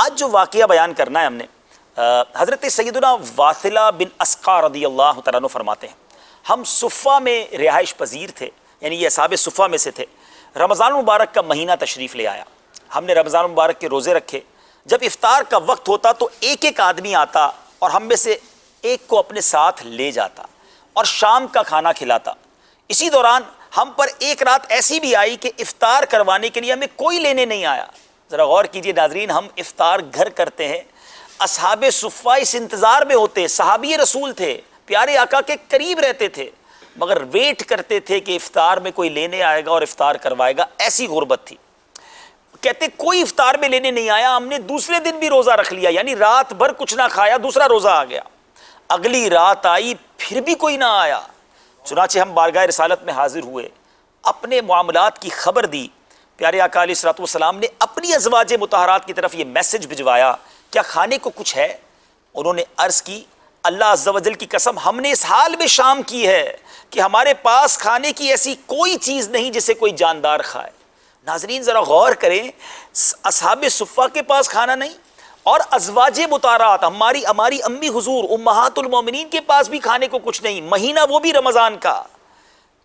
آج جو واقعہ بیان کرنا ہے ہم نے، حضرت سیدنا واثلہ بن اسقع رضی اللہ تعالیٰ عنہ فرماتے ہیں، ہم صفہ میں رہائش پذیر تھے، یعنی یہ اصحاب صفہ میں سے تھے۔ رمضان مبارک کا مہینہ تشریف لے آیا، ہم نے رمضان مبارک کے روزے رکھے۔ جب افطار کا وقت ہوتا تو ایک ایک آدمی آتا اور ہم میں سے ایک کو اپنے ساتھ لے جاتا اور شام کا کھانا کھلاتا۔ اسی دوران ہم پر ایک رات ایسی بھی آئی کہ افطار کروانے کے لیے ہمیں کوئی لینے نہیں آیا۔ ذرا غور کیجئے ناظرین، ہم افطار گھر کرتے ہیں، اصحاب صفہ اس انتظار میں ہوتے، صحابی رسول تھے، پیارے آقا کے قریب رہتے تھے، مگر ویٹ کرتے تھے کہ افطار میں کوئی لینے آئے گا اور افطار کروائے گا۔ ایسی غربت تھی۔ کہتے کوئی افطار میں لینے نہیں آیا، ہم نے دوسرے دن بھی روزہ رکھ لیا، یعنی رات بھر کچھ نہ کھایا، دوسرا روزہ آ گیا۔ اگلی رات آئی، پھر بھی کوئی نہ آیا۔ چنانچہ ہم بارگاہ رسالت میں حاضر ہوئے، اپنے معاملات کی خبر دی۔ پیارے آقا علیہ الصلوۃ والسلام نے اپنی ازواج مطہرات کی طرف یہ میسج بھجوایا، کیا کھانے کو کچھ ہے؟ انہوں نے عرض کی، اللہ عز و جل کی قسم، ہم نے اس حال میں شام کی ہے کہ ہمارے پاس کھانے کی ایسی کوئی چیز نہیں جسے کوئی جاندار کھائے۔ ناظرین ذرا غور کریں، اصحاب صفہ کے پاس کھانا نہیں، اور ازواج مطہرات ہماری امی حضور امہات المومنین کے پاس بھی کھانے کو کچھ نہیں، مہینہ وہ بھی رمضان کا۔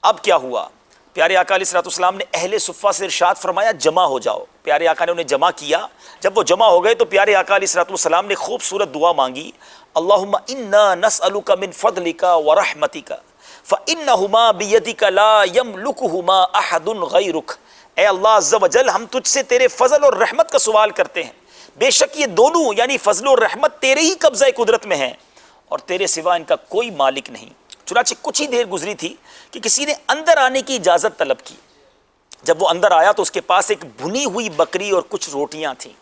اب کیا ہوا؟ پیارے آقا علیہ الصلوۃ والسلام نے اہل صفہ سے ارشاد فرمایا، جمع ہو جاؤ۔ پیارے آقا نے انہیں جمع کیا۔ جب وہ جمع ہو گئے تو پیارے آقا علیہ الصلوۃ والسلام نے خوبصورت دعا مانگی، اللہم انا نسألک من فضلک ورحمتک فانہما بیدک لا یملکہما احد غیرک۔ اے اللہ عز و جل، ہم تجھ سے تیرے فضل اور رحمت کا سوال کرتے ہیں، بے شک یہ دونوں یعنی فضل اور رحمت تیرے ہی قبضہ قدرت میں ہیں اور تیرے سوا ان کا کوئی مالک نہیں۔ چنانچہ کچھ ہی دیر گزری تھی کہ کسی نے اندر آنے کی اجازت طلب کی۔ جب وہ اندر آیا تو اس کے پاس ایک بھنی ہوئی بکری اور کچھ روٹیاں تھیں۔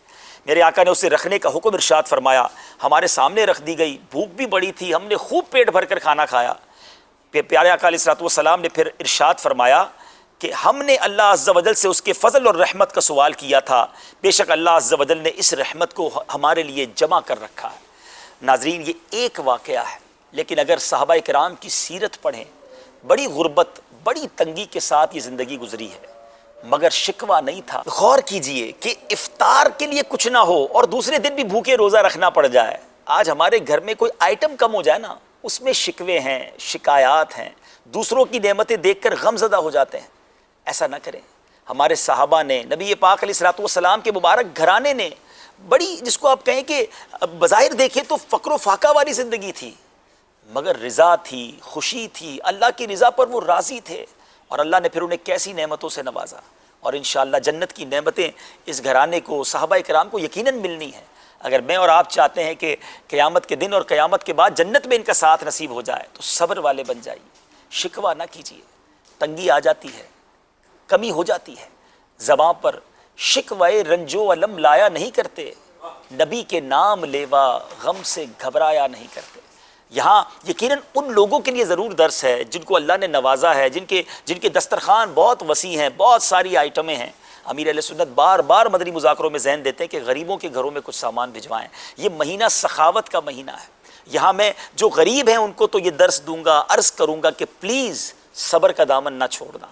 میرے آقا نے اسے رکھنے کا حکم ارشاد فرمایا، ہمارے سامنے رکھ دی گئی، بھوک بھی بڑی تھی، ہم نے خوب پیٹ بھر کر کھانا کھایا۔ پیارے آقا علیہ الصلوۃ والسلام نے پھر ارشاد فرمایا کہ ہم نے اللہ عز و جل سے اس کے فضل اور رحمت کا سوال کیا تھا، بے شک اللہ عز و جل نے اس رحمت کو ہمارے لیے جمع کر رکھا ہے۔ ناظرین یہ ایک واقعہ ہے، لیکن اگر صحابہ کرام کی سیرت پڑھیں، بڑی غربت، بڑی تنگی کے ساتھ یہ زندگی گزری ہے، مگر شکوہ نہیں تھا۔ غور کیجئے کہ افطار کے لیے کچھ نہ ہو اور دوسرے دن بھی بھوکے روزہ رکھنا پڑ جائے۔ آج ہمارے گھر میں کوئی آئٹم کم ہو جائے نا، اس میں شکوے ہیں، شکایات ہیں، دوسروں کی نعمتیں دیکھ کر غم زدہ ہو جاتے ہیں۔ ایسا نہ کریں۔ ہمارے صحابہ نے، نبی پاک علیہ الصلوۃ والسلام کے مبارک گھرانے نے بڑی، جس کو آپ کہیں کہ بظاہر دیکھیں تو فقر و فاقہ والی زندگی تھی، مگر رضا تھی، خوشی تھی، اللہ کی رضا پر وہ راضی تھے، اور اللہ نے پھر انہیں کیسی نعمتوں سے نوازا۔ اور انشاءاللہ جنت کی نعمتیں اس گھرانے کو، صحابہ کرام کو یقیناً ملنی ہیں۔ اگر میں اور آپ چاہتے ہیں کہ قیامت کے دن اور قیامت کے بعد جنت میں ان کا ساتھ نصیب ہو جائے تو صبر والے بن جائیے، شکوہ نہ کیجیے۔ تنگی آ جاتی ہے، کمی ہو جاتی ہے، زباں پر شکوہ رنج و علم لایا نہیں کرتے، نبی کے نام لیوا غم سے گھبرایا نہیں کرتے۔ یہاں یقیناً ان لوگوں کے لیے ضرور درس ہے جن کو اللہ نے نوازا ہے، جن کے دسترخوان بہت وسیع ہیں، بہت ساری آئٹمیں ہیں۔ امیر اہل سنت بار بار مدنی مذاکروں میں ذہن دیتے ہیں کہ غریبوں کے گھروں میں کچھ سامان بھجوائیں۔ یہ مہینہ سخاوت کا مہینہ ہے۔ یہاں میں جو غریب ہیں ان کو تو یہ درس دوں گا، عرض کروں گا کہ پلیز صبر کا دامن نہ چھوڑنا،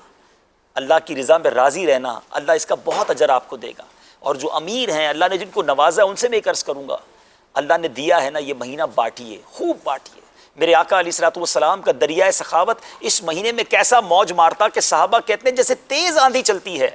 اللہ کی رضا میں راضی رہنا، اللہ اس کا بہت اجر آپ کو دے گا۔ اور جو امیر ہیں، اللہ نے جن کو نوازا ان سے میں ایک عرض کروں گا، اللہ نے دیا ہے نا، یہ مہینہ بانٹیے، خوب بانٹیے۔ میرے آقا علیہ الصلوۃ والسلام کا دریائے سخاوت اس مہینے میں کیسا موج مارتا کہ صحابہ کہتے ہیں جیسے تیز آندھی چلتی ہے۔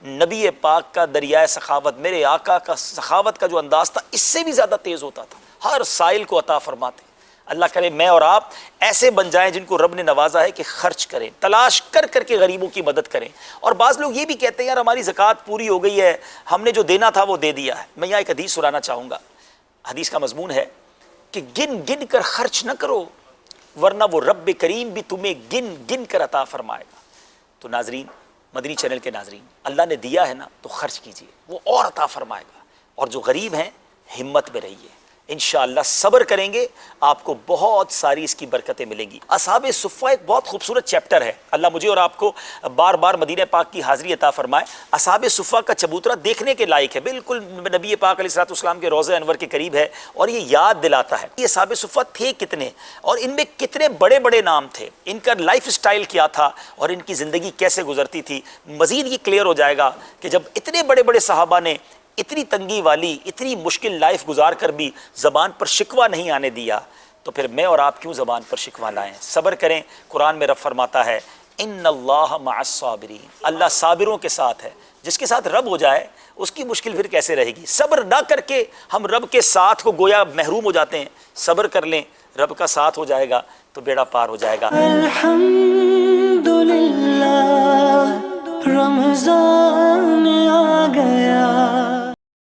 نبی پاک کا دریائے سخاوت، میرے آقا کا سخاوت کا جو انداز تھا، اس سے بھی زیادہ تیز ہوتا تھا، ہر سائل کو عطا فرماتے۔ اللہ کرے میں اور آپ ایسے بن جائیں جن کو رب نے نوازا ہے کہ خرچ کریں، تلاش کر کر کے غریبوں کی مدد کریں۔ اور بعض لوگ یہ بھی کہتے ہیں یار ہماری زکوٰۃ پوری ہو گئی ہے، ہم نے جو دینا تھا وہ دے دیا ہے۔ میں یہاں ایک حدیث سنانا چاہوں گا۔ حدیث کا مضمون ہے کہ گن گن کر خرچ نہ کرو، ورنہ وہ رب کریم بھی تمہیں گن گن کر عطا فرمائے گا۔ تو ناظرین، مدنی چینل کے ناظرین، اللہ نے دیا ہے نا تو خرچ کیجئے، وہ اور عطا فرمائے گا۔ اور جو غریب ہیں، ہمت میں رہیے، انشاءاللہ صبر کریں گے، آپ کو بہت ساری اس کی برکتیں ملیں گی۔ اصحاب صفہ ایک بہت خوبصورت چیپٹر ہے، اللہ مجھے اور آپ کو بار بار مدینہ پاک کی حاضری عطا فرمائے۔ اصحاب صفہ کا چبوترا دیکھنے کے لائق ہے، بالکل نبی پاک علیہ الصلوۃ والسلام کے روضہ انور کے قریب ہے، اور یہ یاد دلاتا ہے یہ اصحاب صفہ تھے کتنے، اور ان میں کتنے بڑے بڑے نام تھے، ان کا لائف سٹائل کیا تھا، اور ان کی زندگی کیسے گزرتی تھی۔ مزید یہ کلیئر ہو جائے گا کہ جب اتنے بڑے بڑے صحابہ نے اتنی تنگی والی اتنی مشکل لائف گزار کر بھی زبان پر شکوہ نہیں آنے دیا، تو پھر میں اور آپ کیوں زبان پر شکوہ لائیں؟ صبر کریں۔ قرآن میں رب فرماتا ہے ان اللہ مع الصابرین، اللہ صابروں کے ساتھ ہے۔ جس کے ساتھ رب ہو جائے اس کی مشکل پھر کیسے رہے گی؟ صبر نہ کر کے ہم رب کے ساتھ کو گویا محروم ہو جاتے ہیں۔ صبر کر لیں، رب کا ساتھ ہو جائے گا تو بیڑا پار ہو جائے گا۔ الحمدللہ رمضان آ گیا۔